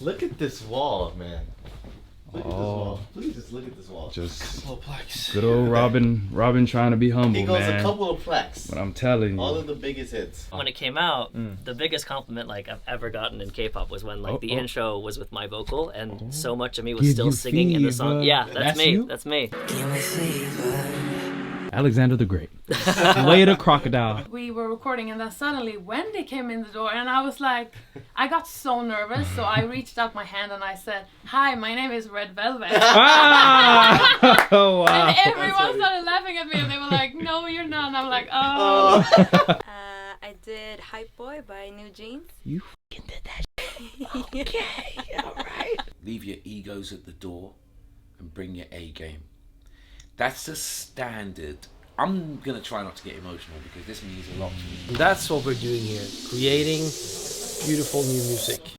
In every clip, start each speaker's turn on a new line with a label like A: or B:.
A: Look at this wall, man. Look at this wall. Please just look at this wall.
B: Just
A: couple of plaques.
B: good old Robin trying to be humble,
A: He goes
B: man.
A: a couple of plaques.
B: But I'm telling you.
A: All of the biggest hits.
C: When it came out, the biggest compliment like I've ever gotten in K-pop was when like the intro was with my vocal, and so much of me was still singing in the song. Yeah, that's me.
B: you?
C: That's me.
B: Alexander the Great. Slay the crocodile.
D: We were recording and then suddenly Wendy came in the door and I was like, I got so nervous, so I reached out my hand and I said, "Hi, my name is Red Velvet."
B: Ah! Oh, wow.
D: And everyone started laughing at me and they were like, "No, you're not." And I'm like, "Oh."
E: I did Hype Boy by New Jeans.
B: You f***ing did that shit. Okay, alright.
F: Leave your egos at the door and bring your A game. That's the standard. I'm gonna try not to get emotional because this means a lot to me.
G: That's what we're doing here, creating beautiful new music.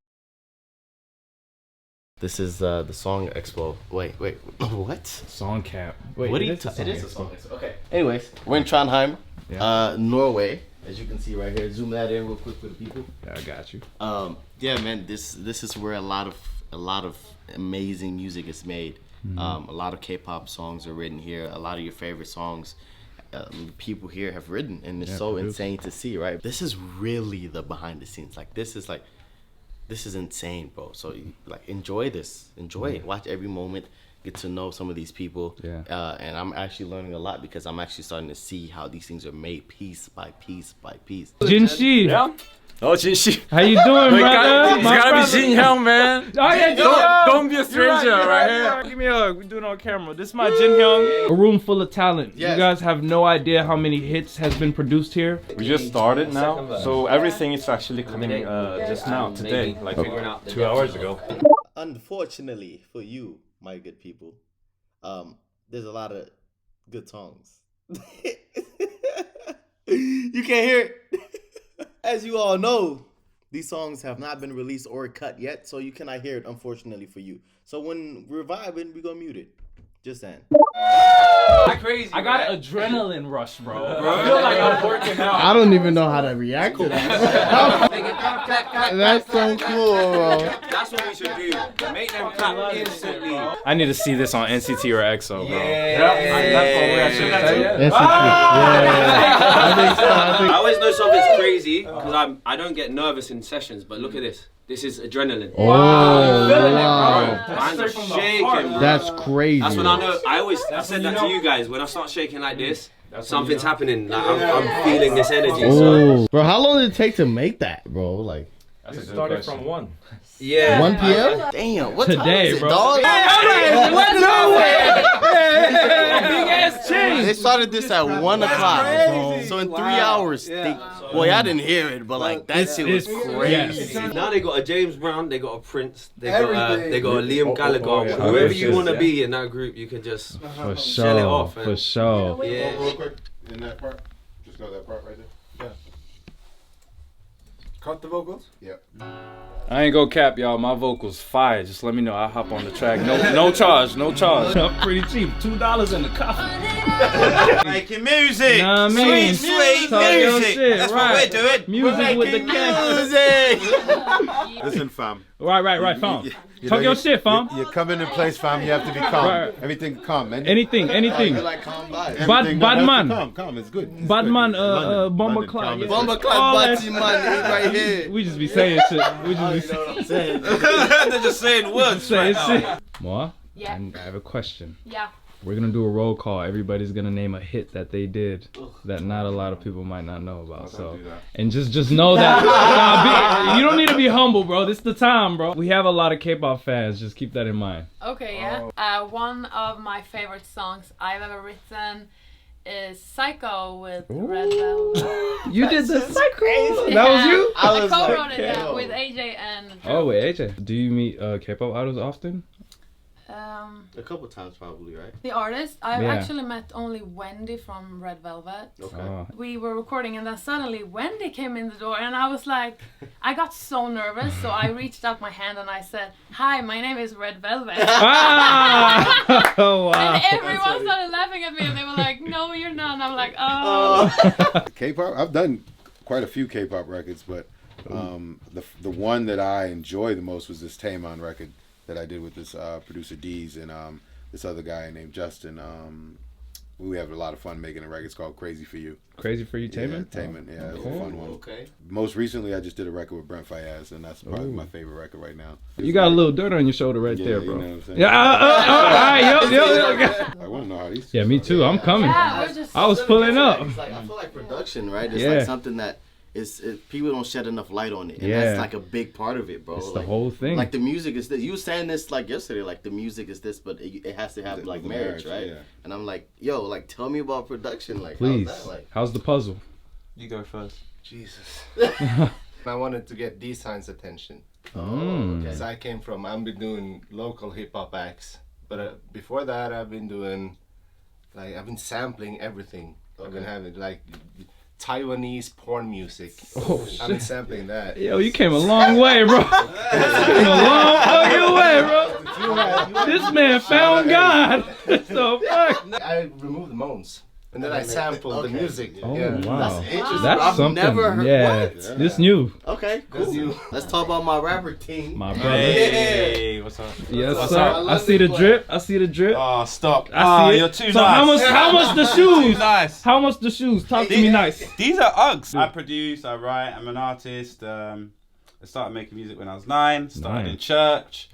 A: This is the Song Expo. Wait, what?
B: Song cap. Wait,
A: What do you? It is a Song Expo. Okay. Anyways, we're in Trondheim, Norway, as you can see right here. Zoom that in real quick for the people.
B: Yeah, I got you.
A: Yeah, man. This is where a lot of amazing music is made. A lot of K-pop songs are written here. A lot of your favorite songs, people here have written, and it's so insane to see, right? This is really the behind the scenes. This is insane, bro. So like, enjoy this, enjoy it. Watch every moment. Get to know some of these people.
B: Yeah.
A: And I'm actually learning a lot because I'm actually starting to see how these things are made piece by piece by piece.
B: Jinshi.
G: Yeah. Oh, Jinshi.
B: How you doing, brother?
G: He's gotta be Jin Hyung, man.
B: Oh yeah,
G: Don't be a stranger right here.
B: Give me a hug. We're doing it on camera. This is my Jin Hyung. A room full of talent.
A: Yes.
B: You guys have no idea how many hits has been produced here.
H: We just started now, so everything is actually coming just now, today, like 2 hours ago.
A: Unfortunately for you, my good people, there's a lot of good songs. You can't hear it. As you all know, these songs have not been released or cut yet, so you cannot hear it, unfortunately for you. So when we're vibing, we're gonna mute it. Just saying.
G: Crazy.
B: I got adrenaline rush, bro. I feel like I'm working out.
A: I don't even know how to react to that. That's so cool, bro.
G: That's what we should do. Make them clap instantly.
H: I need to see this on NCT or EXO, bro.
G: I always know something's crazy because I don't get nervous in sessions, but look at this. This is adrenaline.
A: Oh, wow.
G: Hands are shaking, bro.
A: That's crazy.
G: That's when I know. I said that to you guys. When I start shaking like this, something's happening. Like I'm feeling this energy. So.
A: Bro, how long did it take to make that, bro? Like,
H: It started from 1.
G: Yeah.
A: 1 p.m.? Damn, what time
B: Today,
A: is it,
B: bro.
A: dog?
B: Big ass change.
A: They started this at 1 o'clock. So in 3 hours, boy, I didn't hear it, but like, that shit was crazy.
G: Now they got a James Brown, they got a Prince, they got a Liam Gallagher. Whoever you want to be in that group, you can just
B: For
G: shell it
B: sure.
G: off.
B: For sure.
G: Yeah.
I: Real quick, in that part, just go that part right there. Yeah.
H: Cut the vocals?
I: Yep.
H: I ain't go cap, y'all. My vocals fire. Just let me know. I'll hop on the track. No charge. No charge.
B: I'm pretty cheap. $2 in the coffee.
G: Making music.
B: Know what I mean?
G: Sweet
B: Talk your
G: music.
B: shit,
G: That's
B: right.
G: what we're doing.
B: Music with the cat.
I: Listen, fam.
B: Right, fam. Talk your shit, fam.
I: You come in a place, fam. You have to be calm.
B: Right.
I: Everything calm, man.
B: Anything.
A: Like, calm by.
I: Everything
B: bad
I: has to
B: man.
I: Calm. It's good. It's
B: Bad
I: good.
B: man,
I: London,
B: bomber
I: London,
B: clock.
I: calm
B: Yeah.
I: is
A: Bomber
I: good.
A: clap, Bachi man, right here.
B: We just be saying shit. We just be
A: You know what I'm saying?
G: They're just saying words
B: saying
G: right now.
B: shit. Moa,
D: Yeah.
B: I have a question.
D: Yeah.
B: We're gonna do a roll call. Everybody's gonna name a hit that they did that not a lot of people might not know about. So, and just know that you don't need to be humble, bro. This is the time, bro. We have a lot of K-pop fans. Just keep that in mind.
D: Okay, yeah. One of my favorite songs I've ever written is Psycho with Red Velvet.
B: You did the Psycho. That was you.
D: I
A: was
D: co-wrote
A: like,
D: it
A: yo.
D: with AJ and
B: Oh wait, AJ. Do you meet K-pop idols often?
A: A couple times probably, right?
D: the artist. I've
B: Yeah.
D: actually met only Wendy from Red Velvet.
A: Okay.
B: Oh.
D: We were recording and then suddenly Wendy came in the door and I was like, I got so nervous, so I reached out my hand and I said, "Hi, my name is Red Velvet."
B: Ah! Oh wow.
D: And everyone started laughing at me and they were like, "No, you're not." And I'm like, "Oh."
I: K-pop. I've done quite a few K-pop records, but The one that I enjoy the most was this Tamon record that I did with this producer Deez and this other guy named Justin. We have a lot of fun making a record. It's called Crazy for You.
B: Crazy for You, Tamon?
I: Yeah, Tamon. Yeah, it's a fun one.
A: Okay.
I: Most recently, I just did a record with Brent Fayez, and that's probably my favorite record right now.
B: You got a little dirt on your shoulder right there, bro.
I: You know what I'm saying?
B: Yeah, all right, yo.
I: I want to know how these.
B: Yeah, me too. I'm coming.
D: Yeah, we're just
B: I was pulling up.
A: It's like, I feel like production, right? It's like something that people don't shed enough light on it, and that's like a big part of it, bro.
B: It's
A: like,
B: the whole thing.
A: Like the music is this. You were saying this like yesterday, like the music is this, but it has to have like marriage, right?
I: Yeah.
A: And I'm like, yo, like tell me about production, like
B: please.
A: how's that, like?
B: How's the puzzle?
H: You go first.
J: Jesus. I wanted to get Dsign's attention. Because I've been doing local hip hop acts, but before that I've been sampling everything. I've been having like Taiwanese porn music.
B: Oh shit.
J: I've been sampling that.
B: Yo, you came a long way, bro. You came a long fucking way, bro. This man found God. So fuck.
J: I removed the moans. And then I sampled the music.
B: Oh
J: yeah.
B: wow,
A: That's interesting.
B: that's
A: I've
B: something.
A: never heard.
B: Yeah,
A: What?
B: this new.
A: Okay, cool. Let's talk about my rapper team.
B: My brother.
H: Hey, what's up?
B: Yes,
H: What's
B: sir.
H: up?
B: I see the drip. I see the drip.
H: Oh, stop.
B: I see it.
H: You're too
B: so
H: nice.
B: how much the shoes?
H: Too nice.
B: How much the shoes? Talk to me nice.
H: These are Uggs. I produce, I write, I'm an artist. I started making music when I was 9. Started in church.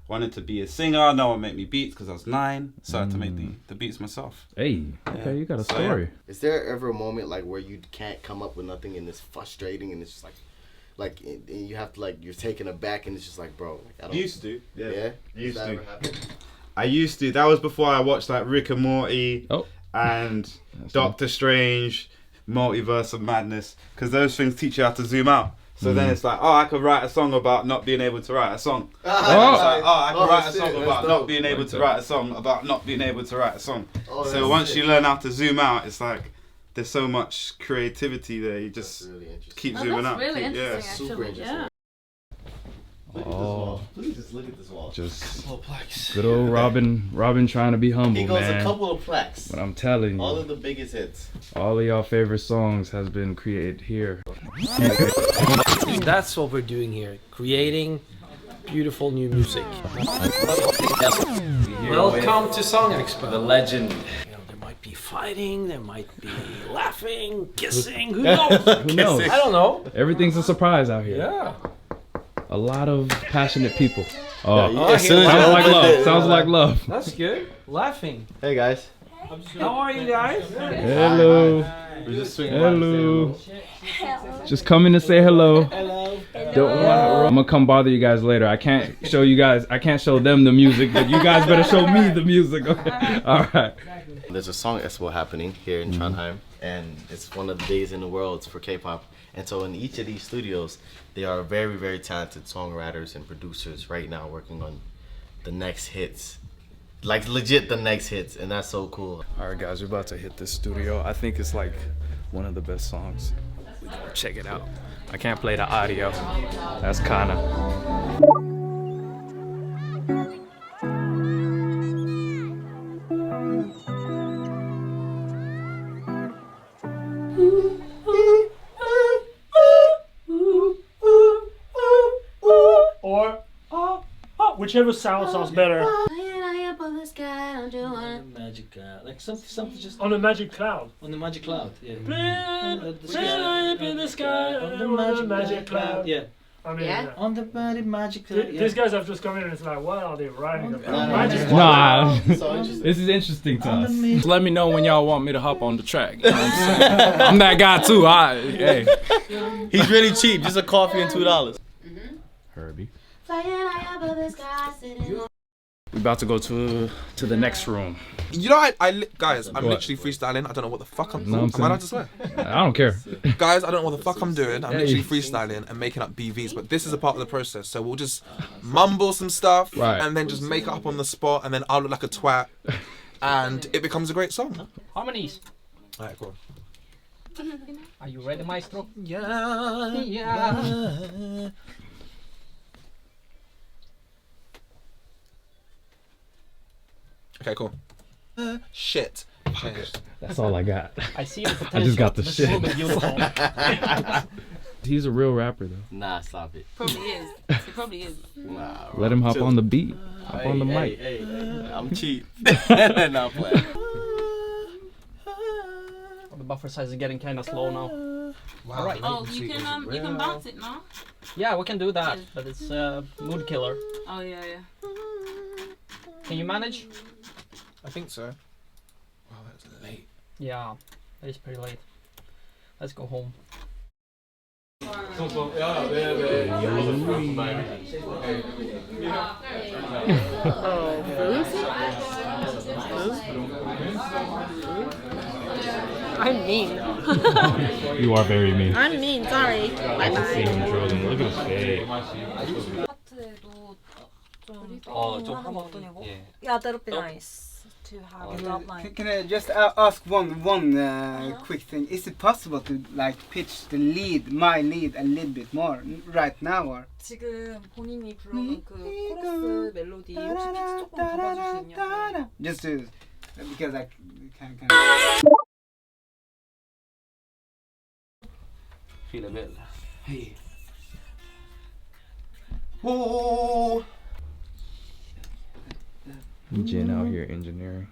H: Wanted to be a singer. No one made me beats because I was 9. Started to make the beats myself.
B: Hey, okay, you got a story.
A: Is there ever a moment like where you can't come up with nothing and it's frustrating and it's just like and you have to like you're taken aback and it's just like, bro, like, I don't.
K: Used to, yeah.
A: Used to.
K: I used to. That was before I watched like Rick and Morty and Doctor Strange, Multiverse of Madness, because those things teach you how to zoom out. So then it's like, I could write a song about not being able to write a song. I could write a song about not being able to write a song about not being able to write a song. So once you learn how to zoom out, it's like there's so much creativity there. You just keep zooming out.
D: That's really interesting,
A: Super
D: actually.
A: interesting.
D: Yeah.
A: Look at this wall. Please just look at this wall.
B: Just good old Robin trying to be humble,
A: He goes
B: man.
A: a couple of plaques.
B: But I'm telling you,
A: all of the biggest hits.
B: All of y'all favorite songs has been created here.
L: That's what we're doing here, creating beautiful new music. Welcome to Song Expo.
B: The legend.
L: There might be fighting, there might be laughing, kissing, who knows?
B: Who knows?
L: I don't know.
B: Everything's a surprise out here.
L: Yeah.
B: A lot of passionate people.
A: Sounds
B: like love. Sounds like love.
L: That's good. Laughing.
A: Hey guys.
L: How are you guys?
B: Hello.
A: We're just swinging
B: hello. Just come in and say hello. I'm gonna come bother you guys later. I can't show you guys. I can't show them the music, but you guys better show me the music. Okay. All right.
A: There's a Song Expo happening here in Trondheim, and it's one of the days in the world for K-pop. And so in each of these studios, there are very, very talented songwriters and producers right now working on the next hits. Like legit the next hits, and that's so cool.
B: All right, guys, we're about to hit this studio. I think it's like one of the best songs. We're gonna check it out. I can't play the audio. That's Kanna.
M: Or whichever sounds better.
L: Magic, like something just
M: On the magic cloud.
L: on the magic cloud. Yeah.
M: Flying in the sky on the magic cloud.
L: Yeah.
M: I mean,
L: On the magic cloud.
M: these guys have just come in and it's like, what are they writing about? Magic
B: Nah,
A: So interesting.
B: this is interesting to us. Let me know when y'all want me to hop on the track. You know what I'm saying? I'm that guy too. Hey.
A: He's really cheap, just a coffee and $2.
B: Herbie. We're about to go to the next room.
N: You know, guys, I'm
B: What?
N: literally freestyling. I don't know what the fuck I'm
B: Know what I'm
N: Am I allowed to swear?
B: I don't care.
N: Guys, I don't know what the fuck I'm doing. I'm
B: Hey.
N: literally freestyling and making up BVs, but this is a part of the process. So we'll just mumble some stuff
B: Right.
N: and then just make it up on the spot, and then I'll look like a twat, and it becomes a great song.
L: Harmonies.
N: Alright, cool.
L: Are you ready, maestro?
N: Yeah. Okay, cool. Shit.
B: That's all I got.
L: I see the
B: I just got the
L: This
B: shit.
L: will be beautiful.
B: He's a real rapper though.
A: Nah, stop it.
O: Probably is. It probably is.
A: Nah,
B: Let him hop on the beat. Hop on the mic.
A: Hey, I'm cheap. Not playing.
P: The buffer size is getting kind of slow now.
O: Wow. Alright. Oh, you can bounce it now.
P: Yeah, we can do that, but it's a mood killer.
O: Oh yeah.
P: Can you manage?
N: I think so. Wow, that's late.
P: Yeah, it is pretty late. Let's go home.
Q: I'm mean.
B: You are very mean.
Q: I'm mean, sorry.
B: I can see him drilling. Look at his face.
Q: 좀 하면 어떠냐고? Yeah, that'll be nice to have a drop line.
R: Can I just ask one quick thing? Is it possible to like pitch the lead, my lead, a little bit more right now, or?
Q: 지금 본인이 부르는 그 코러스 멜로디 혹시 피치 조금 더 봐줄 수 있냐고?
R: Just to, because I can.
L: Feel a bit. Hey.
A: Ooh.
B: Jen out here engineering.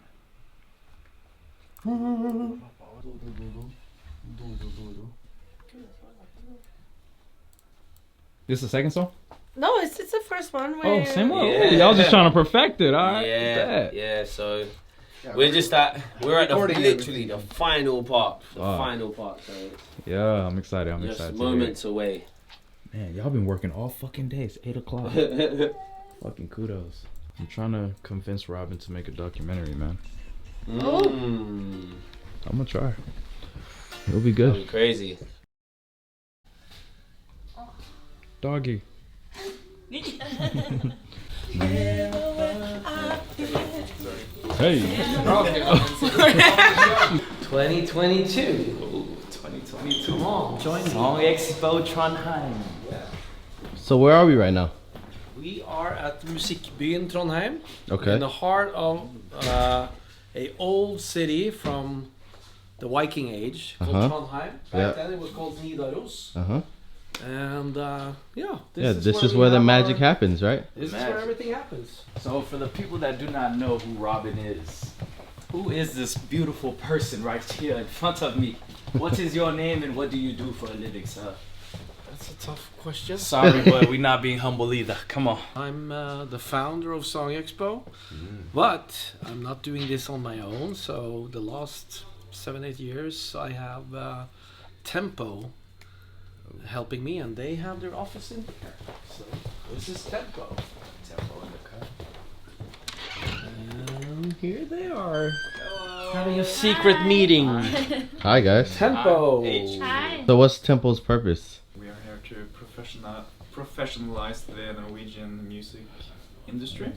B: This the second song?
Q: No, it's the first one.
B: Oh,
Q: Where...
B: same one. Yeah. Y'all just trying to perfect it, all right?
G: Yeah. So we're at literally the final part. Final part. So
B: yeah, I'm excited. I'm
G: just
B: excited.
G: Moments away.
B: Man, y'all been working all fucking day. It's 8 o'clock. Fucking kudos. I'm trying to convince Robin to make a documentary, man. I'm gonna try. It'll be good.
G: That'll be crazy.
B: Doggy. Hey.
L: 2022. 2022. Come on, join me. Song Expo Trondheim.
A: So where are we right now?
L: We are at Musikkbyen Trondheim.
A: Okay.
L: In the heart of a old city from the Viking age called Trondheim. Back then it was called Nidaros. And
A: this is where the magic happens, right?
L: This is where everything happens.
S: So for the people that do not know who Robin is, who is this beautiful person right here in front of me? What is your name and what do you do for a living, sir?
L: That's a tough question.
S: Sorry, but we're not being humble either. Come on.
L: I'm the founder of Song Expo, but I'm not doing this on my own. So the last 7-8 years, I have Tempo helping me, and they have their office in here. So this is Tempo. Tempo in the cut. And here they are. Having a secret meeting.
A: Hi guys.
L: Tempo.
O: Hi.
A: So what's Tempo's purpose?
T: We are here to professionalize the Norwegian music industry.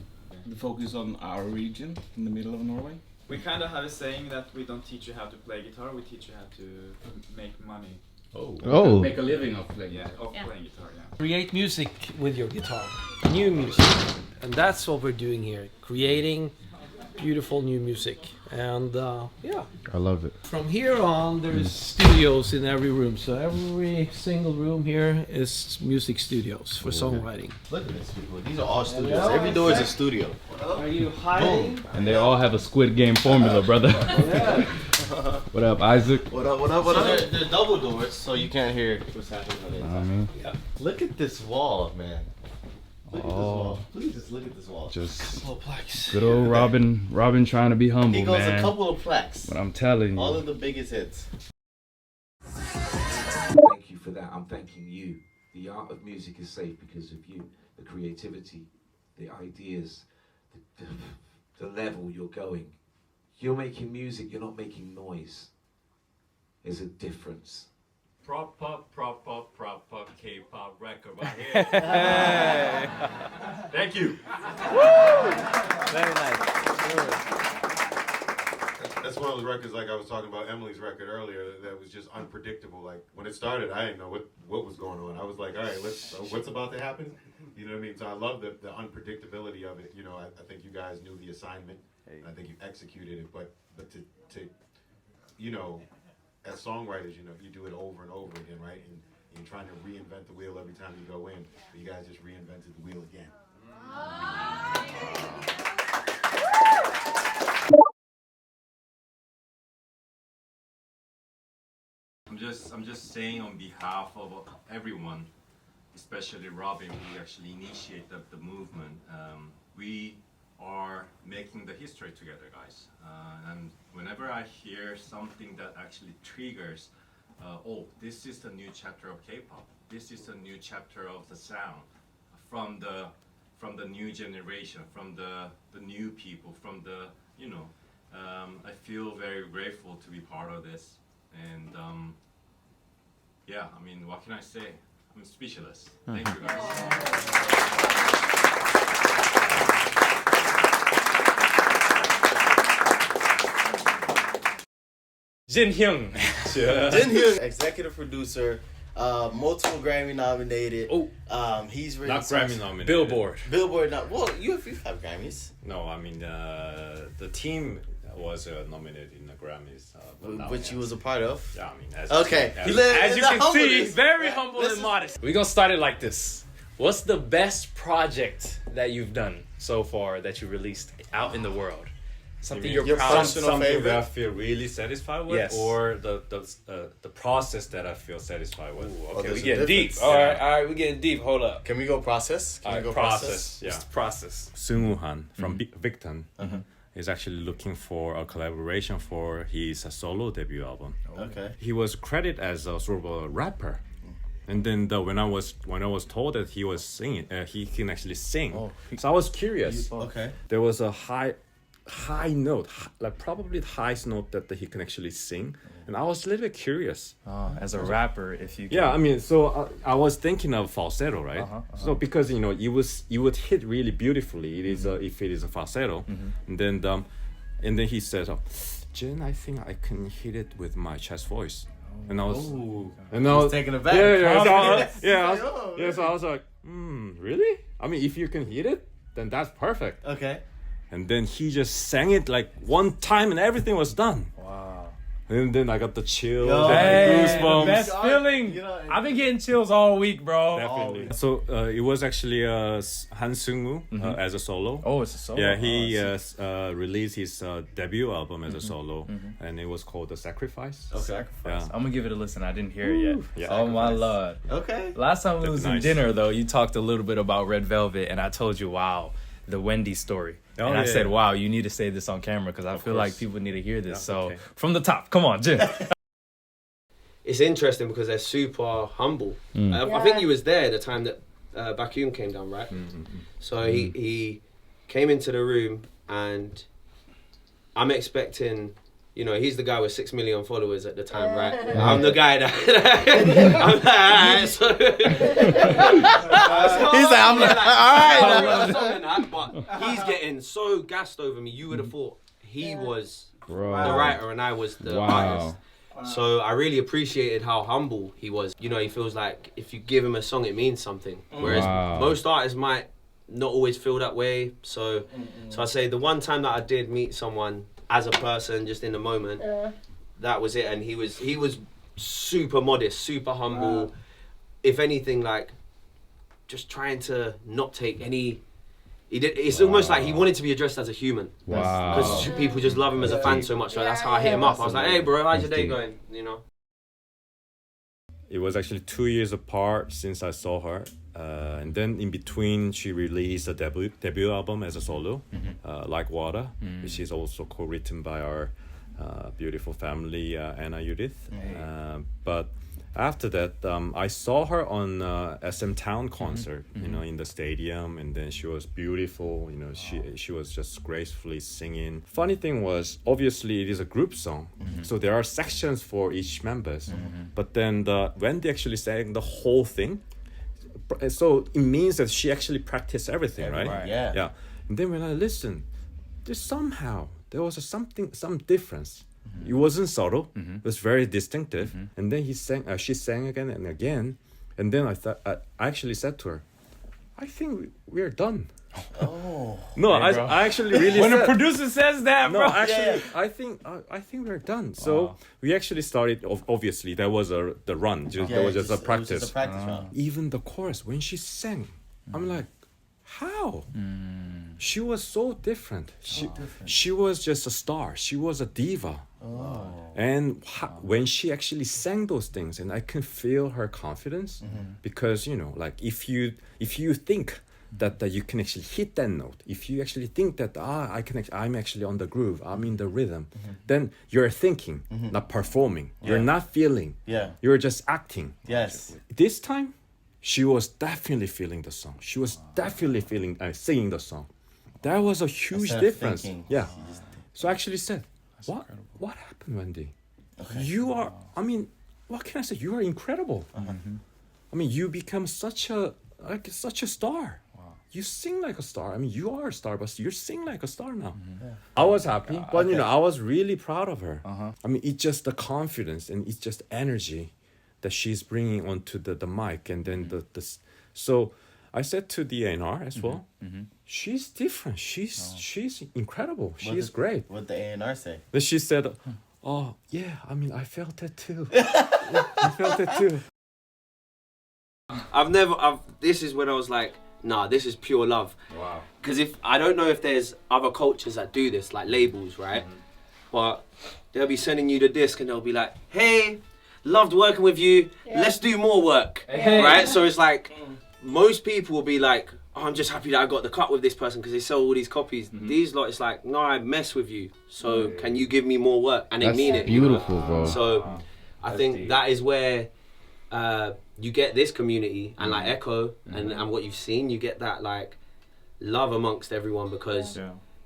U: The focus on our region in the middle of Norway.
T: We kind of have a saying that we don't teach you how to play guitar, we teach you how to make money.
A: Oh.
U: Make a living of playing.
T: Playing guitar, yeah.
L: Create music with your guitar. New music. And that's what we're doing here. Creating beautiful new music. And
A: I love it.
L: from here on, there's studios in every room. So every single room here is music studios for songwriting.
A: Look at this, people. These are all studios. Every door is a studio.
L: Are you hiding?
B: And they all have a Squid Game formula, brother. What up, Isaac?
A: What up? So they're double doors, so you can't hear what's happening on the inside. Look at this wall, man. Look at this wall. Please just look at this wall.
B: Just
L: couple of plaques.
B: good old Robin trying to be humble,
A: He goes
B: man.
A: a couple of plaques.
B: But I'm telling you.
A: All of the biggest hits.
F: Thank you for that. I'm thanking you. The art of music is safe because of you. The creativity, the ideas, the level you're going. You're making music, you're not making noise. There's a difference.
V: Prop pop K-pop record right here.
U: Hey.
V: Thank you.
U: Very nice.
I: That's one of those records, like I was talking about Emily's record earlier, that was just unpredictable. Like when it started, I didn't know what was going on. I was like, all right, what's about to happen? You know what I mean? So I love the unpredictability of it. You know, I think you guys knew the assignment, and I think you executed it. But to you know, as songwriters, you know, you do it over and over again, right? And and trying to reinvent the wheel every time you go in. But you guys just reinvented the wheel again.
V: I'm just saying on behalf of everyone, especially Robin, who actually initiated the movement. We are making the history together, guys. And whenever I hear something that actually triggers, oh, this is the new chapter of K-pop. This is the new chapter of the sound from the new generation, from the new people, from the, you know. I feel very grateful to be part of this. And yeah, I mean, what can I say? I'm speechless. Thank you guys.
A: Jin Hyung. Jin Hyung, executive producer, multiple Grammy nominated. He's written
C: Not Grammy nominated.
A: Billboard. Well, you have Grammys.
C: No, I mean the team was nominated in the Grammys,
A: which you was a part of.
C: Yeah, I mean, as
S: you can see, very humble and modest. We're gonna start it like this. What's the best project that you've done so far that you released out in the world? Something you're proud of?
C: Something that I feel really satisfied with,
S: Yes.
C: or the process that I feel satisfied with.
S: Ooh, okay, we getting deep. All right, we getting deep. Hold up.
A: Can we go process? Can we go process?
C: Yeah.
S: What's the process?
C: Sung Han from Victon is actually looking for a collaboration for his solo debut album.
A: Okay.
C: He was credited as a sort of a rapper. And then when I was told that he was singing, he can actually sing. So I was curious.
A: Okay.
C: There was a high note, like probably the highest note that he can actually sing, and I was a little bit curious.
B: As a rapper, if you can.
C: Yeah, I mean, so I was thinking of falsetto, right? So because you would hit really beautifully. It is if it is a falsetto, and then he said, Jin, I think I can hit it with my chest voice. And I was
A: taken aback.
C: So I was like, really? I mean, if you can hit it, then that's perfect.
A: Okay.
C: And then he just sang it like one time and everything was done.
B: Wow.
C: And then I got the chills,
B: goosebumps.
C: goosebumps.
B: Best feeling. I've been getting chills all week, bro.
C: Definitely. So it was actually Han Seung-woo as a solo.
B: Oh, it's a solo.
C: Yeah, he released his debut album as a solo, and it was called The Sacrifice.
B: Okay. Sacrifice.
C: Yeah.
B: I'm gonna give it a listen. I didn't hear it yet.
C: Yeah.
B: Oh my lord.
A: Okay.
B: Last time we was in
C: Nice.
B: dinner though, you talked a little bit about Red Velvet, and I told you, wow, the Wendy story.
C: Oh,
B: and I
C: yeah,
B: said,
C: yeah.
B: wow, you need to say this on camera because I feel like
C: course.
B: people need to hear this.
C: Yeah,
B: so
C: okay.
B: from the top, come on, Jim.
G: It's interesting because they're super humble. I think you was there at the time that Baekhyun came down, right? So he came into the room, and I'm expecting, you know, he's the guy with 6 million followers at the time, right? I'm the guy that I'm like, alright, so
A: He's like, I'm like,
G: alright, but he's getting so gassed over me. You would have thought he was the writer and I was the artist. So I really appreciated how humble he was. You know, he feels like if you give him a song, it means something. Whereas most artists might not always feel that way. So I say the one time that I did meet someone as a person, just in the moment, that was it. And he was super modest, super humble. If anything, like just trying to not take any. It's almost like he wanted to be addressed as a human. Because people just love him as a fan so much. So that's how I hit him up. I was like, hey, bro, how's your day going? You know.
C: It was actually 2 years apart since I saw her. And then in between, she released a debut album as a solo, Like Water, which is also co-written by our beautiful family, Anna Judith. But after that, I saw her on SM Town concert, you know, in the stadium, and then she was beautiful. You know, she was just gracefully singing. Funny thing was, obviously, it is a group song, so there are sections for each members. But then when they actually sang the whole thing, so it means that she actually practiced everything, right? Yeah. And then when I listened, there was some difference. It wasn't subtle. It was very distinctive. And then she sang again and again. And then I actually said to her, I think we're done. No,
B: Hey,
C: I actually really
B: when
C: said,
B: the producer says that,
C: no,
B: bro.
C: actually, I think we're done. So we actually started. Obviously, there was the run. There was just a practice.
A: It was just a practice round.
C: Even the chorus when she sang, I'm like, how? She was so different. She was just a star. She was a diva.
A: Oh.
C: And when she actually sang those things, and I can feel her confidence, because like if you think that you can actually hit that note, if you actually think that I'm actually on the groove, I'm in the rhythm, then you're thinking, not performing. You're not feeling.
A: Yeah.
C: You're just acting.
A: Yes.
C: This time, she was definitely feeling the song. She was definitely singing the song. That was a huge difference. Yeah. So I actually said, what happened, Wendy?
A: Okay.
C: You are, I mean, what can I say? You are incredible. I mean, you become such a star. You sing like a star. I mean, you are a star, but you sing like a star now. I was happy, but I was really proud of her. I mean, it's just the confidence and it's just energy that she's bringing onto the mic, and then so I said to the A&R as well, she's different. She's incredible. She is great.
A: What the A&R say?
C: Then she said, "Oh yeah, I mean, I felt it too. I felt it too."
G: This is when I was like, nah, this is pure love.
C: Wow.
G: Because I don't know if there's other cultures that do this, like labels, right? But they'll be sending you the disc and they'll be like, hey, loved working with you, let's do more work, right? So it's like, most people will be like, oh, I'm just happy that I got the cut with this person because they sell all these copies. These lot, it's like, no, I mess with you, so can you give me more work? And they mean it.
B: Beautiful, bro.
G: So I think that is where you get this community, and like Ekko and what you've seen, you get that like love amongst everyone, because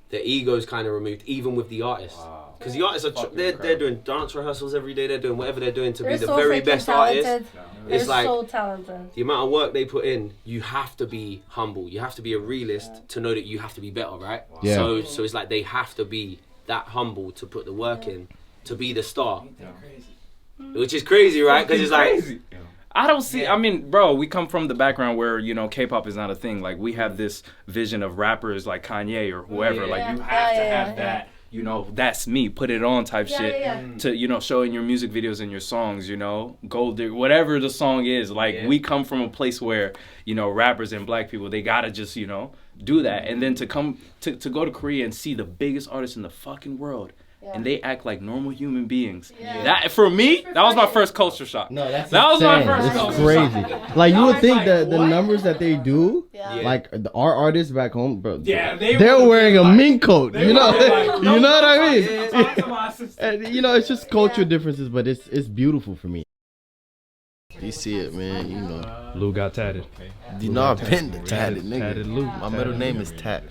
G: the ego's kind of removed, even with the artists. Because the artists are they're doing dance rehearsals every day. They're doing whatever they're doing to be the very best artist. It's like
Q: so talented.
G: The amount of work they put in. You have to be humble. You have to be a realist to know that you have to be better, right?
B: Yeah.
G: So it's like they have to be that humble to put the work in to be the star. Which is crazy, right? Because it's like.
B: I don't see. I mean, bro, we come from the background where K-pop is not a thing. Like we have this vision of rappers like Kanye or whoever. Like you have to have that. That's me. Put it on type shit to show in your music videos and your songs. Gold Digger, whatever the song is. Like we come from a place where rappers and black people, they gotta just do that. And then to come to go to Korea and see the biggest artists in the fucking world. And they act like normal human beings. That for me, that was my first culture shock.
A: No, that
B: was my first
A: it's
B: culture
A: crazy.
B: shock.
A: Like you would think that the numbers that they do, like our artists back home, bro. They're wearing a mink coat. You know what I mean? And it's just cultural differences, but it's beautiful for me. You see it, man.
B: Lou got tatted.
A: I've been tatted, nigga.
B: Tatted Lou.
A: My middle name is Tat.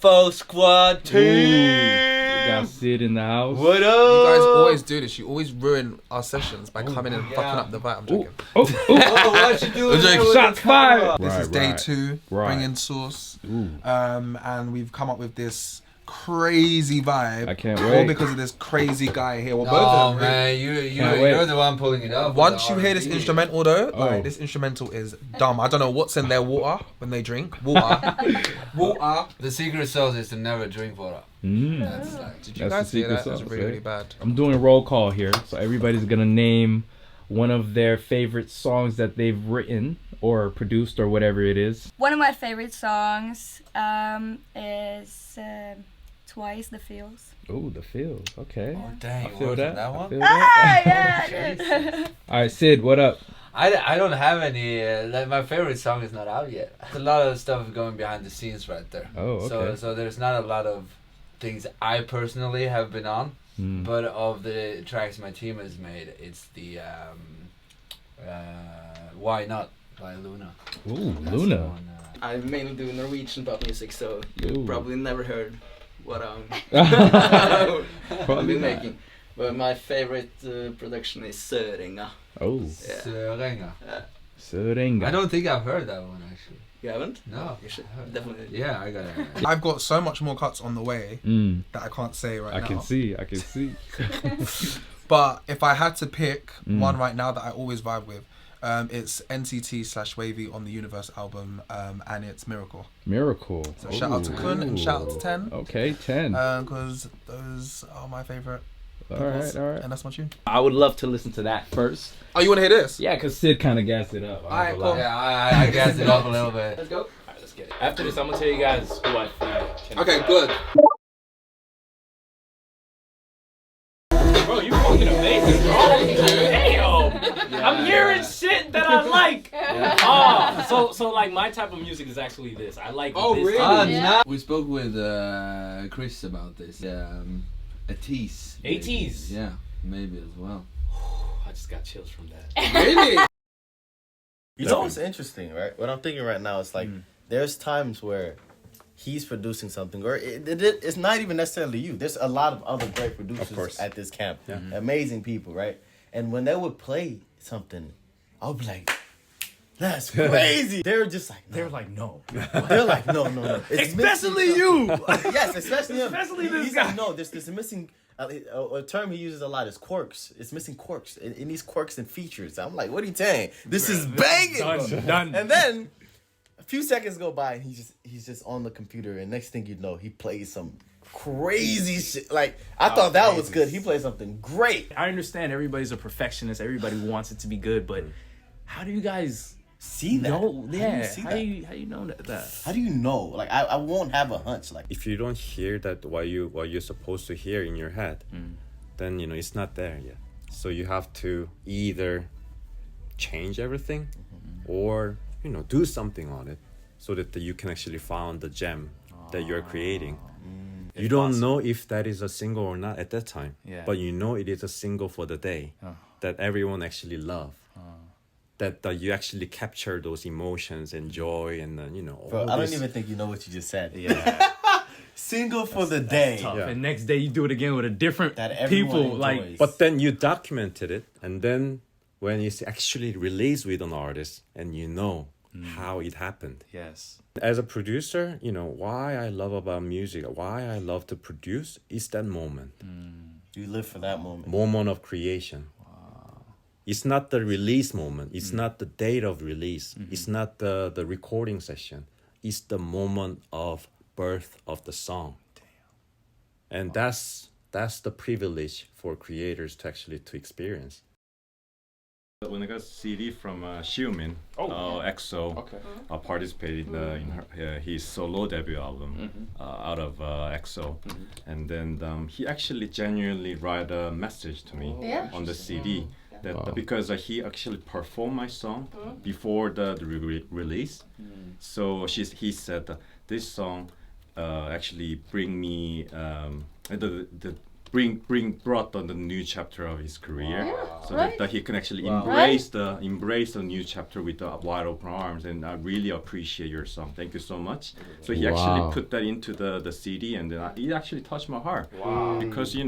G: FO Squad 2.
B: We got Sid in the house.
G: What up?
N: You guys always do this. You always ruin our sessions by coming and fucking up the vibe. I'm joking.
G: What you doing?
B: Shots fired.
N: This is day 2.
B: Right.
N: Bringing sauce. And we've come up with this crazy vibe.
B: I can't
N: all
B: wait.
N: because of this crazy guy here. Well, both
E: Oh
N: of them.
E: man, you're the one pulling it up.
N: Once you hear this instrumental though, like this instrumental is dumb. I don't know what's in their water when they drink. Water.
E: The secret sauce is to never drink water.
N: That's like, did you guys hear that? That's really, really bad.
B: I'm doing a roll call here, so everybody's gonna name one of their favorite songs that they've written or produced or whatever it is.
J: One of my favorite songs is Twice, The Feels.
B: Oh, The Feels. Okay.
E: Oh, dang,
B: I feel that.
E: one?
B: I feel that.
J: Yeah.
B: All right, Sid, what up?
E: I don't have any. My favorite song is not out yet. There's a lot of stuff going behind the scenes right there.
B: Oh, okay.
E: So there's not a lot of things I personally have been on, but of the tracks my team has made, it's the Why Not by Luna.
B: Ooh, Luna.
W: I mainly do Norwegian pop music, so you probably never heard what I've been making. But my favorite production is Sørenga.
B: Oh.
E: Sørenga.
B: Sørenga.
E: I don't think I've heard that one actually.
W: You haven't?
E: No.
W: You should definitely.
E: Yeah, I got it.
N: I've got so much more cuts on the way that I can't say right now.
B: I can see.
N: But if I had to pick one right now that I always vibe with, It's NCT/Wavy on the Universe album, and it's Miracle.
B: Miracle.
N: So shout out to Kun and shout out to 10.
B: Okay, 10.
N: Because those are my favorite.
B: All right.
N: And that's my tune.
B: I would love to listen to that first.
N: Oh, you want to hear this?
B: Yeah, because Sid kind of gassed it up.
N: Alright, cool.
E: Yeah, I gassed it up a little bit.
N: Let's go.
S: Alright, let's get it. After this, I'm gonna tell you guys who I think.
N: Okay, good.
S: Bro, you fucking amazing, bro. Damn. I'm hearing shit that I like. So like my type of music is actually this. I like this.
E: Really?
S: Type.
E: We spoke with Chris about this. Ateez.
S: Ateez?
E: Yeah, maybe as well.
S: I just got chills from that.
E: Really?
A: You know what's interesting, right? What I'm thinking right now is like, there's times where he's producing something, or it's not even necessarily you. There's a lot of other great producers at this camp.
C: Yeah.
A: Amazing people, right? And when they would play something, I'll be like, that's crazy. They're just like, no.
B: They're like, no.
A: They're like, no.
B: Especially you.
A: Yes, especially him.
B: Especially this
A: He's
B: guy.
A: like, no, there's missing, a term he uses a lot is quirks. It's missing quirks. It needs quirks and features. I'm like, what are you saying? This is banging.
B: Done.
A: And then a few seconds go by and he's just on the computer, and next thing you know, he plays some crazy shit. Like, I thought that was good. He played something great.
B: I understand everybody's a perfectionist. Everybody wants it to be good, but how do you guys
A: see that?
B: know? Yeah.
A: How
B: How do you know that?
A: How do you know? Like, I won't have a hunch. Like,
C: If you don't hear that what you're supposed to hear in your head, then it's not there yet. So you have to either change everything, or do something on it, so that you can actually find the gem that you're creating. You don't know if that is a single or not at that time, but you know it is a single for the day that everyone actually love. That you actually capture those emotions and joy and
A: bro, I don't even think you know what you just said. Yeah. Single for the day.
B: Tough. And next day you do it again with a different
A: everyone
B: people.
A: enjoys.
B: Like,
C: But then you documented it, and then when it's actually released with an artist, and how it happened.
B: Yes.
C: As a producer, why I love about music, why I love to produce, is that moment.
A: You live for that moment.
C: Moment of creation. It's not the release moment. It's not the date of release. It's not the recording session. It's the moment of birth of the song. And that's the privilege for creators to actually to experience. When I got CD from Xiumin, EXO participated in his solo debut album out of EXO, and then he actually genuinely write a message to me on the CD. That because he actually performed my song before the release, so he said this song actually brought on the new chapter of his career, so that he can actually embrace the new chapter with the wide open arms. And I really appreciate your song. Thank you so much. So he actually put that into the CD, and then it actually touched my heart because he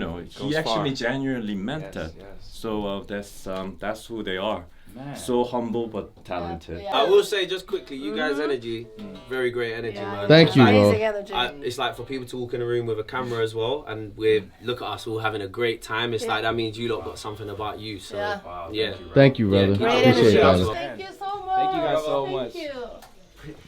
C: actually genuinely meant that. So that's who they are. Man. So humble but talented.
G: I will say just quickly, you guys' energy, very great energy, man.
B: Thank you, bro.
G: It's like for people to walk in a room with a camera as well, and we look at us all having a great time. It's like that means you lot got something about you. So
B: Thank you, brother.
G: Great
B: Appreciate it, brother.
O: Thank you so much.
G: Thank you guys so much.
O: Thank you.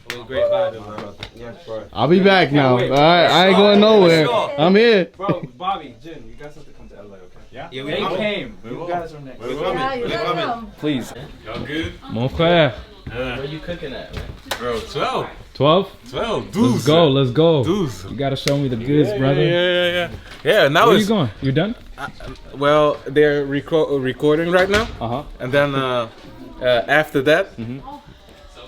G: It was great vibing, bro. Yes, bro.
B: I'll be back now. All right, I ain't going nowhere. I'm here.
T: Bro, Bobby, Jin, you guys have to come to LA, okay? Yeah?
G: Yeah,
T: they came. You guys are next.
G: We're coming.
B: Please.
T: Y'all good?
B: Mon frère.
W: Where you cooking at, man?
T: Bro, 12.
B: 12?
T: 12.
B: Let's go. You gotta show me the goods, brother.
D: Yeah, now
B: Where you going? You done?
D: Well, they're recording right now. And then after that,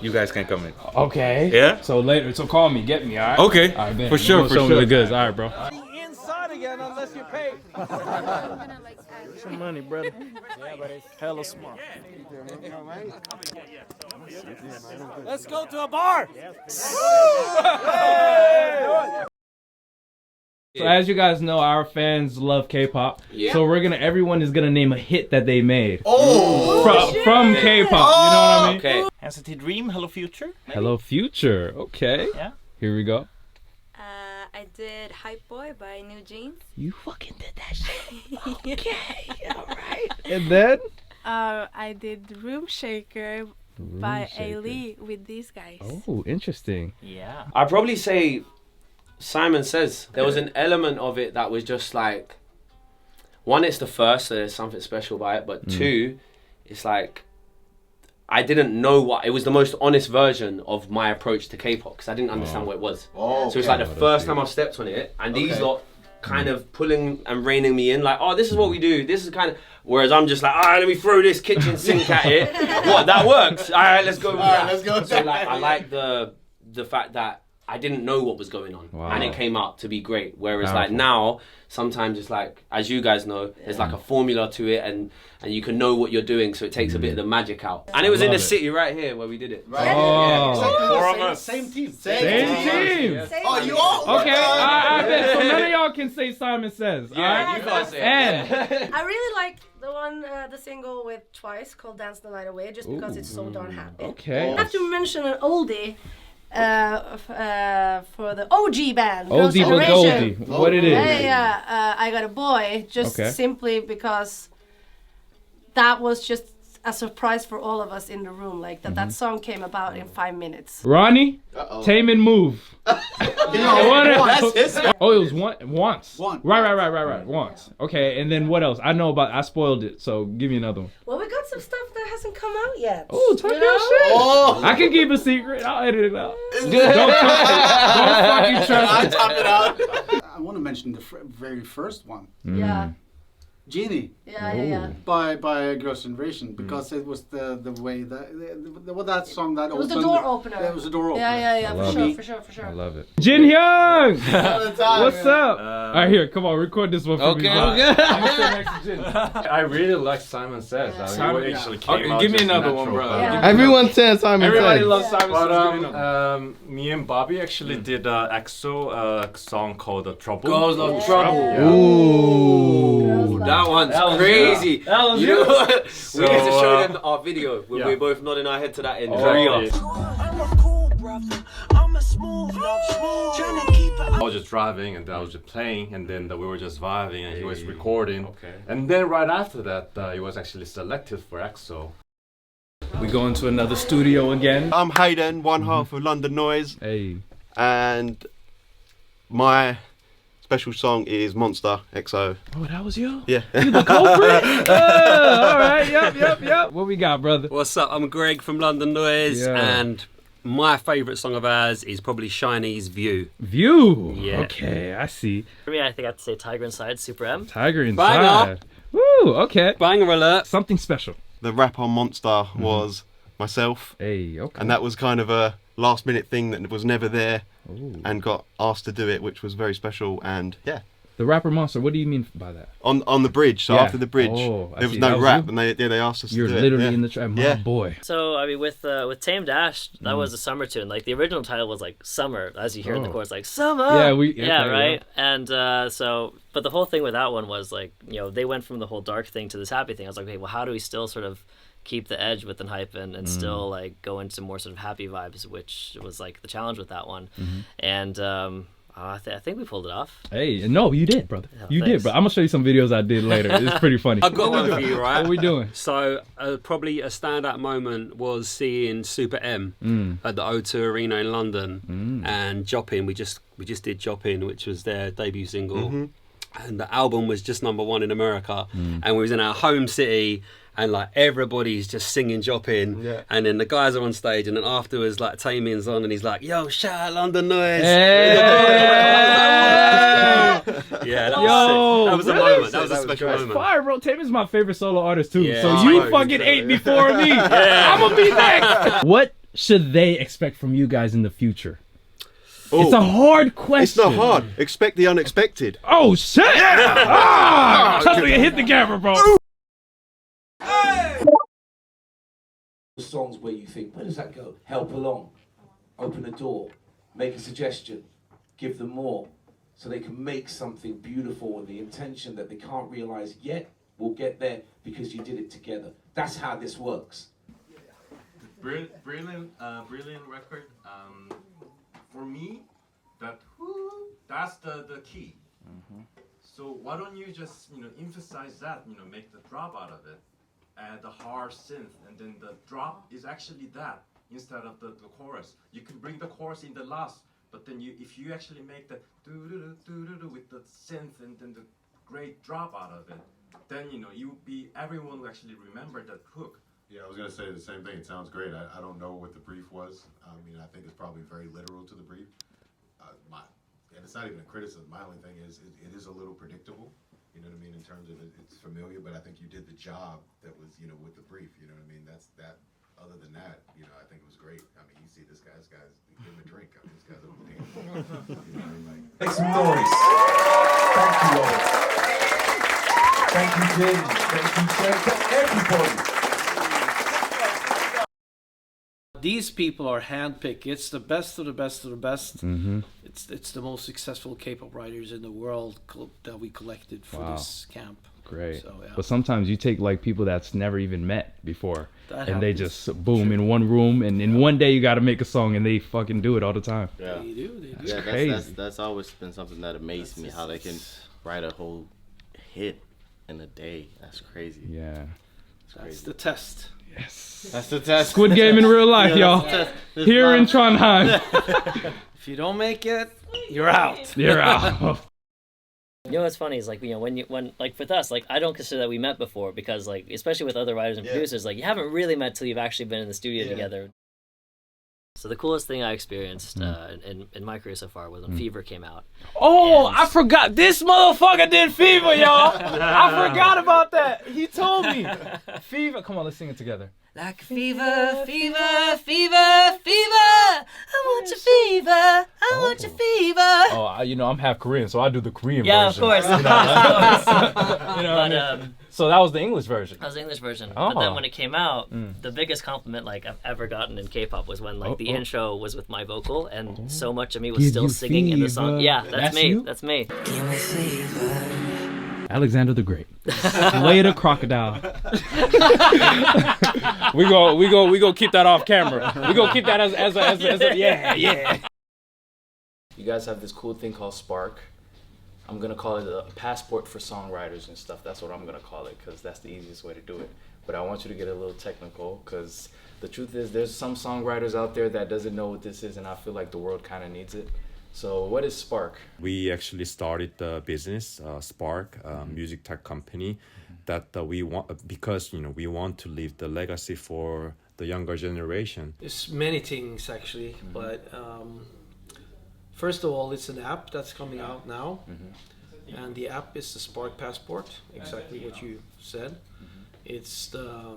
D: you guys can come in.
B: Okay.
D: Yeah?
B: So later, so call me, get me, alright?
D: Okay.
B: All right,
D: For sure, for
B: show
D: sure.
B: me the goods. Alright, bro.
M: Inside again unless you pay.
B: Some money, brother.
M: Yeah, but it's hella smart. Let's go to a bar.
B: So as you guys know, our fans love K-pop.
G: Yeah.
B: So everyone is gonna name a hit that they made.
M: Oh!
B: From K-pop. You know what I mean?
G: Okay.
M: NCT Dream, Hello Future. Maybe?
B: Hello Future. Okay.
M: Yeah.
B: Here we go.
J: I did Hype Boy by New Jeans.
B: You fucking did that shit. Okay. All right. And then?
H: I did Room Shaker by
B: Shaker.
H: Ailey with these guys.
B: Oh, interesting.
G: Yeah. I'd probably say Simon Says. There was an element of it that was just like, one, it's the first, so there's something special about it, but two, it's like, I didn't know what, it was the most honest version of my approach to K-pop, because I didn't understand what it was. So it's like the first time I've stepped on it, and these lot kind of pulling and reining me in, like, oh, this is what we do, this is kind of, whereas I'm just like, all right, let me throw this kitchen sink at it. What, that works? All right, let's go with that.
K: Let's go.
G: So like, I like the fact that I didn't know what was going on, and it came out to be great. Whereas like now, sometimes it's like, as you guys know, there's like a formula to it, and you can know what you're doing, so it takes a bit of the magic out. And it was in the city right here where we did it.
K: Right. Same team.
B: Oh,
K: you all?
B: Okay, I bet. So none of y'all can say Simon Says.
G: Yeah, you guys say it.
B: And
Q: I really like the one, the single with Twice called Dance the Night Away, just because it's so darn happy.
B: Okay.
Q: I have to mention an oldie for the OG band.
B: OG but Goldie. What it is?
Q: Yeah, I Got a Boy, just simply because that was just a surprise for all of us in the room, like that song came about in 5 minutes.
B: Ronnie, Tame and Move.
K: That's his.
B: Oh, it was once.
K: One.
B: Right. Once. Okay, and then what else? I spoiled it, so give me another one.
Q: Well, we got some stuff that hasn't come out yet.
B: Oh, talk your shit.
K: Oh.
B: I can keep a secret. I'll edit it out. Don't fucking trust
K: I
B: me.
K: top it out. I want to mention the very first one.
Q: Yeah.
K: Genie.
Q: Yeah.
K: By Girls' Generation, because it was the way that song that
Q: It was
K: opened.
Q: the door opener.
K: Yeah, it was the door opener.
Q: Yeah, for sure.
B: I love it. Jin Hyung!
K: Time,
B: What's up? All right, here, come on, record this one for me.
S: Okay.
B: I'm gonna sit next to Jin.
S: I really like Simon Says.
B: Simon,
S: it actually came out
B: give me
S: just
B: another one,
S: natural.
B: bro.
Q: Yeah.
A: Everyone says Simon
B: Everybody
A: Says.
B: loves Simon Says.
C: But me and Bobby actually did EXO song called Trouble.
G: Girls Love Trouble.
B: Ooh.
G: That one's crazy.
B: That was
G: you know what?
C: So,
G: we need to show them our video when we're both nodding our head to that in Korea.
C: I was just driving and I was just playing, and then we were just vibing, and he was recording. And then right after that, he was actually selected for EXO.
B: We go into another studio again.
P: I'm Hayden, one half of London Noise.
B: Hey.
P: And my special song is Monster, EXO.
B: Oh, that was you?
P: Yeah.
B: You the culprit? All right, yep. What we got, brother?
X: What's up? I'm Greg from London Noise, and my favourite song of ours is probably Shiny's View.
B: View?
X: Yeah.
B: Okay, I see.
Y: For me, I think I have to say Tiger Inside, Super M.
B: Tiger Inside. Woo, okay.
X: Banger alert.
B: Something special.
P: The rap on Monster was myself.
B: Hey, okay.
P: And that was kind of a last minute thing that was never there. And got asked to do it, which was very special, and yeah.
B: The rapper Monster, what do you mean by that?
P: On the bridge, so after the bridge, there was no rap, and they asked us to do it.
B: You're literally in the track, my boy.
Y: So, I mean, with Tame Dash, that was a summer tune. Like, the original title was, like, Summer, as you hear in the chorus, like, Summer!
B: Yeah,
Y: right? And so, but the whole thing with that one was, like, you know, they went from the whole dark thing to this happy thing. I was like, okay, well, how do we still sort of keep the edge with the hype and still, like, go into more sort of happy vibes, which was, like, the challenge with that one. And, I think we pulled it off.
B: Hey, no, you did, brother.
Y: Yeah,
B: you did, bro. I'm gonna show you some videos I did later. It's pretty funny.
Z: I've got one for you, right?
B: What are we doing?
Z: So, probably a standout moment was seeing Super M at the O2 Arena in London and Joppin'. We just did Joppin', which was their debut single. And the album was just #1 in America. And we was in our home city, and like everybody's just singing Joppin', and then the guys are on stage, and then afterwards like Tamin's on, and he's like, "Yo, shout out London Noise!" Yeah, that was a moment. That was a special moment.
B: Fire, bro. Tame is my favorite solo artist too.
Z: Yeah.
B: So you fucking ate before me. I'm gonna be next. What should they expect from you guys in the future? It's a hard question.
P: It's not hard. Expect the unexpected.
B: Oh shit! Trust me, hit the camera, bro.
F: Songs where you think, where does that go? Help along, open a door, make a suggestion, give them more, so they can make something beautiful with the intention that they can't realize yet will get there because you did it together. That's how this works.
V: Brilliant record. For me, that's the key. So why don't you just emphasize that, make the drop out of it, add the hard synth, and then the drop is actually that instead of the chorus. You can bring the chorus in the last, but then if you actually make the do-do-do-do-do-do with the synth and then the great drop out of it, then everyone will actually remember that hook.
E: Yeah, I was gonna say the same thing. It sounds great. I don't know what the brief was. I mean, I think it's probably very literal to the brief. And it's not even a criticism. My only thing is it is a little predictable. You know what I mean? In terms of it's familiar, but I think you did the job that was, with the brief. You know what I mean? That's that. Other than that, I think it was great. I mean, you see this guy's give him a drink. I mean, this guy's over there.
F: Make some noise. Thank you, Lord. Thank you, Jim. Thank you, Jake. Everybody.
M: These people are handpicked. It's the best of the best of the best.
B: Mm-hmm.
M: It's the most successful K-pop writers in the world that we collected for this camp.
B: Great.
M: So, yeah.
B: But sometimes you take like people that's never even met before, and they
M: happens.
B: just boom in one room, and in one day you got to make a song, and they fucking do it all the time.
A: Yeah,
M: they do.
A: Yeah,
B: crazy.
A: That's always been something that amazed me, how they can write a whole hit in a day. That's crazy.
B: Yeah.
M: That's the test.
B: Yes.
A: That's the test.
B: Squid Game in real life, y'all. Here in Trondheim.
M: If you don't make it, you're out.
B: You're out.
Y: You know what's funny is like when like with us, like I don't consider that we met before, because like especially with other writers and producers, like you haven't really met till you've actually been in the studio together. So the coolest thing I experienced in my career so far was when Fever came out.
B: Oh, I forgot. This motherfucker did Fever, y'all. I forgot about that. He told me. Fever. Come on, let's sing it together.
O: Like fever, fever, fever, fever. I want your fever. I want your fever.
B: Oh, I'm half Korean, so I do the Korean
Y: Yeah,
B: version.
Y: of course.
B: Of course. You know what I mean? So that was the English version.
Y: That was the English version.
B: Oh.
Y: But then when it came out, the biggest compliment like I've ever gotten in K-pop was when like the intro was with my vocal, and so much of me was
B: Give
Y: still
B: you
Y: singing in the song.
B: fever.
Y: Yeah, that's me.
B: you?
Y: That's me. Give me fever.
B: Alexander the Great. Later, crocodile. we go keep that off camera. We go keep that as a yeah.
I: You guys have this cool thing called Spark. I'm gonna call it a passport for songwriters and stuff. That's what I'm gonna call it, because that's the easiest way to do it. But I want you to get a little technical, because the truth is there's some songwriters out there that doesn't know what this is, and I feel like the world kind of needs it. So what is Spark?
C: We actually started the business, Spark, music tech company, that we want, because we want to leave the legacy for the younger generation.
M: There's many things actually, but first of all, it's an app that's coming out now, and the app is the Spark Passport, exactly what you said. It's the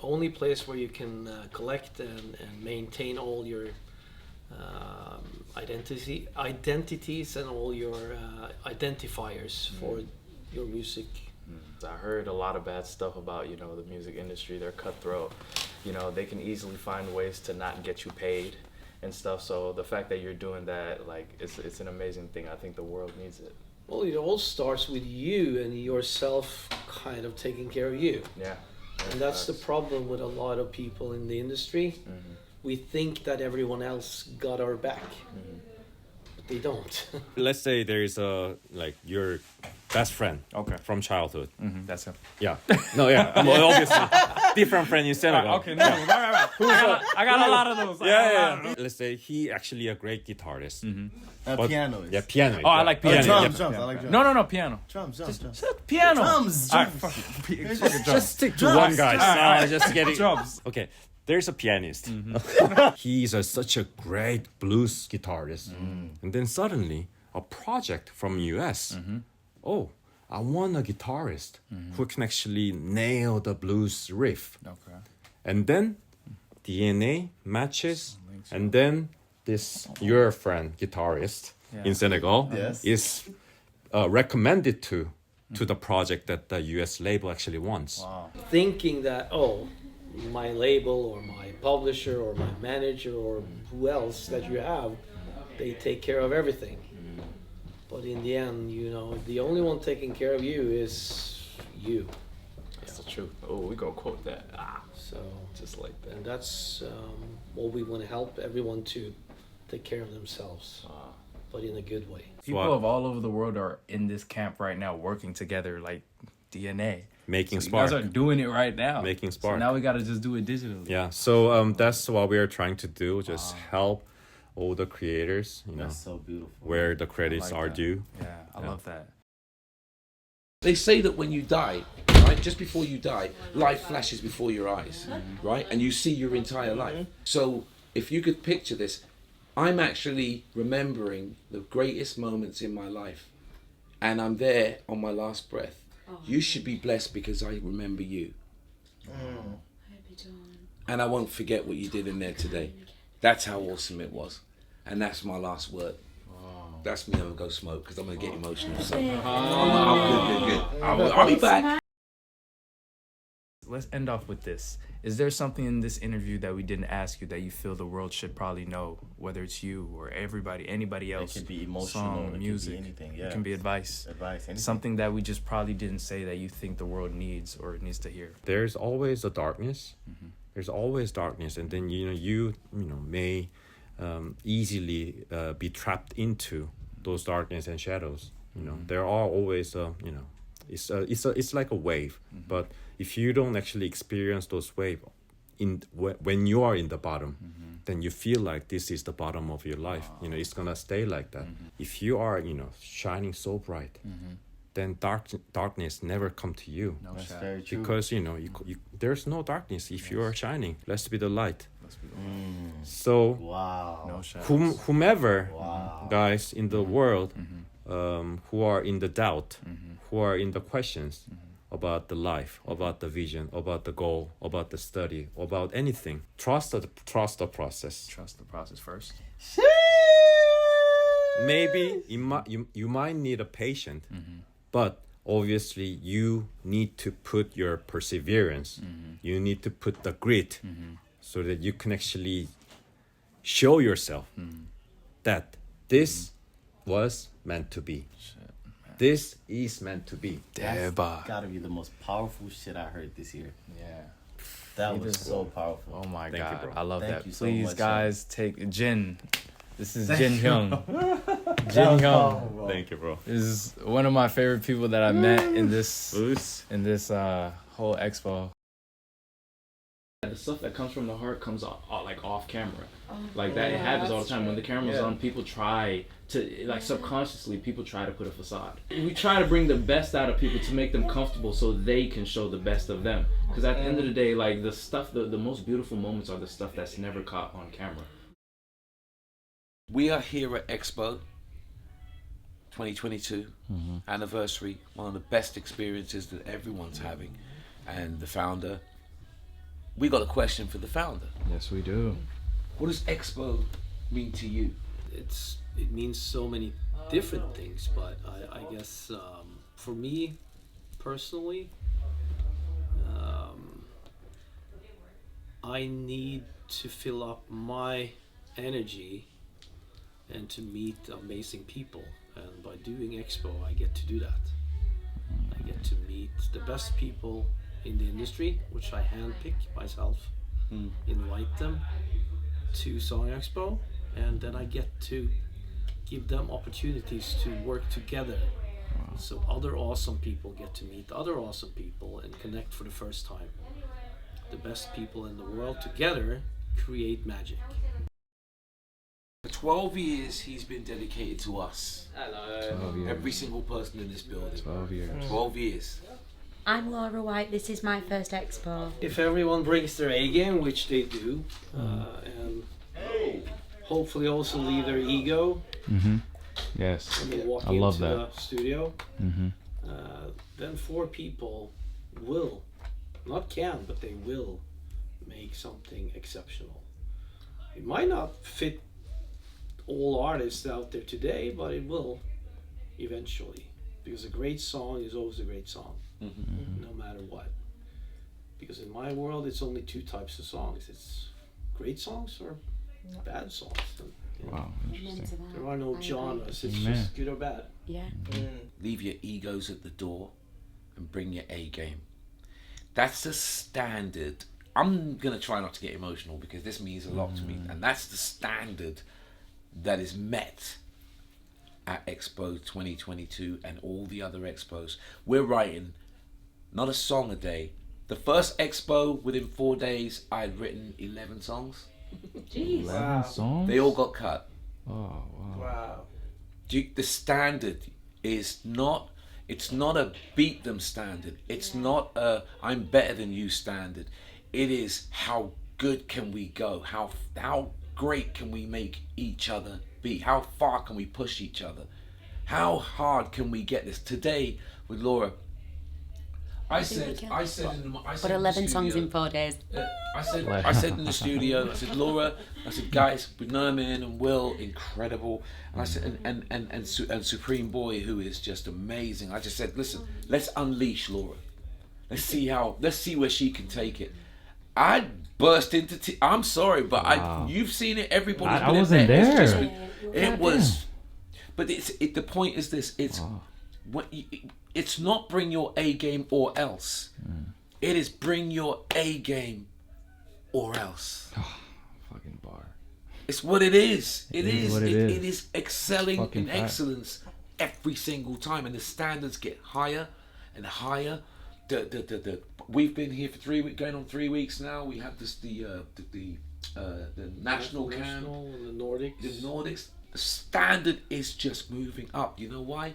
M: only place where you can collect and maintain all your identities and all your identifiers for your music.
I: I heard a lot of bad stuff about the music industry. They're cutthroat. They can easily find ways to not get you paid and stuff. So the fact that you're doing that, like, it's an amazing thing. I think the world needs it.
M: Well, it all starts with you and yourself kind of taking care of you.
I: Yeah.
M: And that's the problem with a lot of people in the industry. We think that everyone else got our back, but they don't.
C: Let's say there is your best friend from childhood.
B: That's him.
C: Yeah. No, yeah. Well, obviously. Different friend in Senegal.
B: Okay, no. Right. I got a lot of those.
C: Yeah. Let's say he actually a great guitarist.
A: Pianist.
C: Yeah, piano.
B: Oh, I like piano.
A: Drums. I like drums.
B: No, piano.
A: Drums.
B: Piano.
A: Drums.
B: All right,
C: Just stick to one guy. Just get it.
B: Drums.
C: Okay. There's a pianist. He's such a great blues guitarist. And then suddenly, a project from US. Oh, I want a guitarist who can actually nail the blues riff.
B: Okay.
C: And then DNA matches, and then your friend guitarist in Senegal is recommended to the project that the US label actually wants.
B: Wow.
M: Thinking that, my label or my publisher or my manager or who else that you have, they take care of everything. But in the end, the only one taking care of you is you.
I: That's the truth. Oh, we gonna quote that.
M: So
I: just like that.
M: And that's what we want to help everyone to take care of themselves, but in a good way.
B: People of all over the world are in this camp right now working together like DNA.
C: making
B: So
C: Spark.
B: You guys are doing it right now.
C: Making Spark.
B: So now we gotta just do it digitally.
C: Yeah, so that's what we are trying to do. Just help all the creators,
A: That's so beautiful.
C: where the credits are due.
B: Yeah, I love that.
F: They say that when you die, right, just before you die, life flashes before your eyes, right? And you see your entire life. So if you could picture this, I'm actually remembering the greatest moments in my life, and I'm there on my last breath. You should be blessed because I remember you. And I won't forget what you did in there today. That's how awesome it was. And that's my last word. That's me. I'm gonna go smoke because I'm gonna get emotional. So I'm good. I'll be back.
B: Let's end off with this. Is there something in this interview that we didn't ask you that you feel the world should probably know, whether it's you or anybody else?
A: It could be emotional,
B: song,
A: it
B: music,
A: could be anything. Yeah.
B: It can be advice.
A: Anything.
B: Something that we just probably didn't say that you think the world needs or needs to hear.
C: There's always a darkness. There's always darkness, and then you may easily be trapped into those darkness and shadows. There are always it's like a wave, but if you don't actually experience those waves when you are in the bottom, then you feel like this is the bottom of your life. It's gonna stay like that. If you are shining so bright, then darkness never come to you.
A: That's very true.
C: Because there's no darkness if you are shining. Let's be the light. So whomever guys in the world who are in the doubt, who are in the questions about the life, about the vision, about the goal, about the study, about anything, trust the process.
B: Trust the process first.
C: Maybe you might need a patient, but obviously you need to put your perseverance, you need to put the grit, so that you can actually show yourself that this was meant to be. This is meant to be.
A: That's gotta be the most powerful shit I heard this year.
B: Yeah.
A: That was so powerful.
B: Oh my
A: Thank
B: God.
A: you, bro.
B: I love
A: Thank
B: that.
A: you so
B: Please,
A: much,
B: guys, take Jin. This is
A: Thank
B: Jin
A: you.
B: Hyung. Jin Hyung.
C: Thank you, bro.
B: This is one of my favorite people that I met in this whole expo. The stuff that comes from the heart comes off camera. Like that, it happens all the time. When the camera's on, people try to, subconsciously, people try to put a facade. We try to bring the best out of people to make them comfortable so they can show the best of them. Because at the end of the day, the stuff, the most beautiful moments are the stuff that's never caught on camera.
F: We are here at Expo 2022 anniversary, one of the best experiences that everyone's having. And the founder, we got a question for the founder.
B: Yes, we do.
F: What does Expo mean to you?
M: It means so many different things, but I guess for me personally, I need to fill up my energy and to meet amazing people, and by doing Expo I get to do that. I get to meet the best people in the industry, which I handpick myself, invite them to Song Expo, and then I get to give them opportunities to work together. So other awesome people get to meet other awesome people and connect for the first time. The best people in the world together create magic.
F: For 12 years he's been dedicated to us.
M: Hello.
B: 12 years.
F: Every single person in this building.
B: 12 years.
F: 12 years.
O: I'm Laura White, this is my first expo.
M: If everyone brings their A game, which they do, and hopefully also leave their ego
B: Yes.
M: when they walk
B: I love
M: into
B: that.
M: the studio, then 4 people will, not can, but they will make something exceptional. It might not fit all artists out there today, but it will eventually. Because a great song is always a great song, no matter what. Because in my world, it's only 2 types of songs. It's great songs or bad songs. And,
B: Wow, interesting.
M: there are no genres. It's
B: Amen.
M: just good or bad.
O: Yeah.
F: Leave your egos at the door and bring your A game. That's the standard. I'm gonna try not to get emotional because this means a lot to me, and that's the standard that is met at Expo 2022 and all the other expos. We're writing not a song a day. The first expo, within 4 days, I had written 11 songs.
J: Jeez.
B: 11 songs?
F: They all got cut.
B: Oh, wow.
M: Wow.
F: The standard is not, it's not a beat them standard. It's not a I'm better than you standard. It is how good can we go? How great can we make each other be? How far can we push each other? How hard can we get this? Today with Laura, I said
O: But 11 songs in 4 days.
F: I said in the studio, I said, Laura, I said, guys, with Nerman and Will, incredible. And I said, and Supreme Boy, who is just amazing. I just said, listen, let's unleash Laura. Let's see where she can take it. I burst into I'm sorry, but you've seen it. Everybody's been
B: I wasn't there.
F: It was, but the point is this: it's not bring your A game or else. It is bring your A game or else.
B: Fucking bar.
F: It's what it is. It
B: is.
F: is excelling
B: Fucking
F: in
B: fact.
F: excellence every single time, and the standards get higher and higher. We've been here for 3 weeks, going on 3 weeks now. We have the national camp,
M: the Nordics.
F: The Nordics. The standard is just moving up. You know why?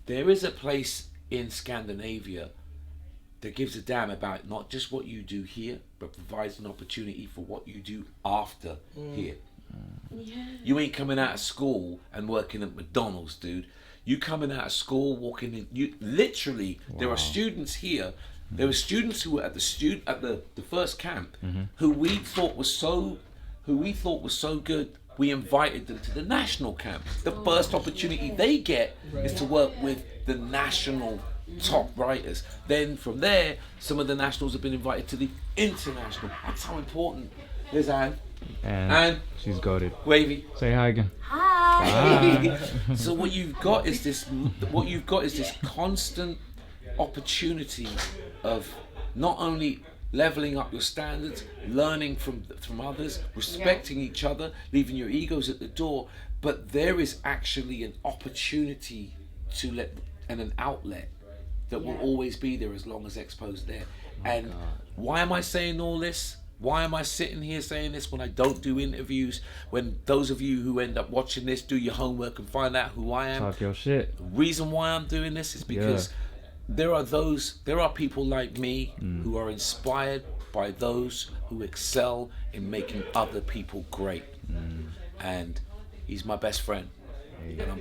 F: There is a place in Scandinavia that gives a damn about not just what you do here, but provides an opportunity for what you do after here.
J: Yeah.
F: You ain't coming out of school and working at McDonald's, dude. You coming out of school, walking in. You literally, there are students here. There were students who were at the first camp who we thought was so good. We invited them to the national camp. The first opportunity they get is to work with the national top writers. Then from there, some of the nationals have been invited to the international. That's how important. There's Anne.
B: And she's goated.
F: Wavy.
B: Say hi again.
J: Hi.
F: So what you've got is this constant opportunity of not only leveling up your standards, learning from others, respecting each other, leaving your egos at the door, but there is actually an opportunity to let and an outlet that will always be there as long as Expo's there. And why am I saying all this? Why am I sitting here saying this when I don't do interviews? When those of you who end up watching this do your homework and find out who I am.
B: Talk your shit.
F: The reason why I'm doing this is because there are people like me who are inspired by those who excel in making other people great. And he's my best friend. And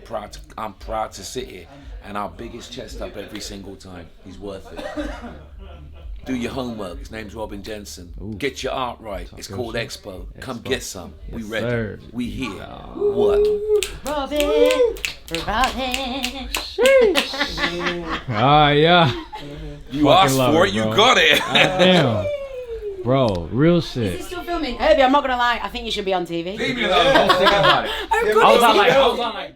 F: I'm proud to sit here and I'll big his chest up every single time. He's worth it. Do your homework. His name's Robin Jensen.
B: Ooh.
F: Get your art right. It's called Expo. Come get some. We ready.
B: Sir.
F: We here. What?
O: Robin.
B: Yeah.
F: You asked for it, you got it.
B: Damn. Bro, real shit.
O: Is it still filming? Herbie, I'm not gonna lie. I think you should be on TV.
F: Leave me alone. Don't think about it.
O: I was on like